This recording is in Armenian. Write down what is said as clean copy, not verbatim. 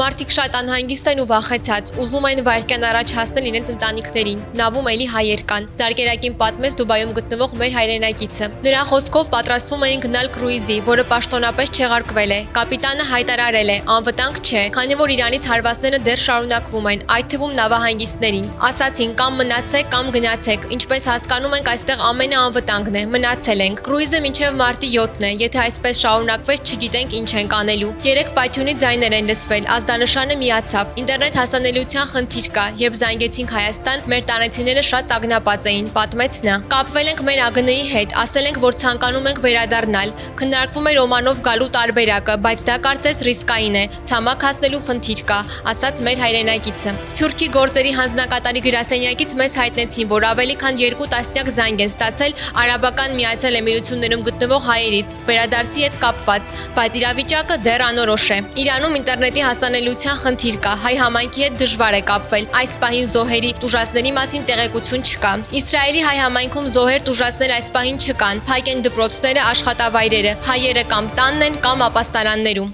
Մարդիկ շատ անհանգիստ են ու վախեցած, ուզում են վայրկյան առաջ հասնել իրենց ընտանիքներին։ Նավում էլի հայեր կան։ Զարգերակին պատմեց Դուբայում գտնվող մեր հայրենակիցը։ Նրա խոսքով պատրաստվում էին գնալ կրուիզի, որը պաշտոնապես չեղարկվել է։ Կապիտանը հայտարարել է՝ անվտանգ չէ, քանի որ Իրանից հարվածները դեռ շարունակվում են, այդ թվում նավահանգիստներին։ Ասացին կամ մնացեք, կամ գնացեք։ Ինչպես հասկանում ենք, այստեղ ամենը անվտանգն է, մնացել ենք։ Կրուիզը մինչև մարտի 7-ն է, եթե այսպես շարունակվեց, չգիտենք ինչ ենք անելու։ Երեք պայթյունի ձայներ են լսվել, ազդանշանը միացավ։ Ինտերնետ հասանելիության խնդիր կա, երբ զանգեցինք Հայաստան, մեր տանեցիները շատ տագնապած էին, պատմեց նա։ Կապվել ենք մեր ԱԳՆ-ի հետ, ասել ենք, որ ցանկանում ենք վերադառնալ։ Քննարկվում էր Օմանով գալու տարբերակը, բայց դա կարծես ռիսկային է, ցամաք հասնելու խնդիր կա, ասաց մեր հայրենակիցը։ Սփյուռքի գործերի հանձնակատարի գրասենյակից մեզ հայտնեցին, որ ավելի քան 2 տասնյակ զանգ են ստացել Արաբական Միացյալ Էմիրություններում գտնվող հայերից, վերադարձի հետ կապված, բայց իրավիճակը դեռ անորոշ է։ Իրանում ինտերնետի հասանելիության խնդիր կա, հայ համայնքի հետ դժվար է կապվել։ Այս պահին զոհերի տուժածների մասին տեղեկություն չկա։ Իսրայելի հայ համայնքում զոհեր տուժածներ այս պահին չկան, փակ են դպրոցները, աշխատավայրերը, հայերը կամ տանն են, կամ ապաստարաններում։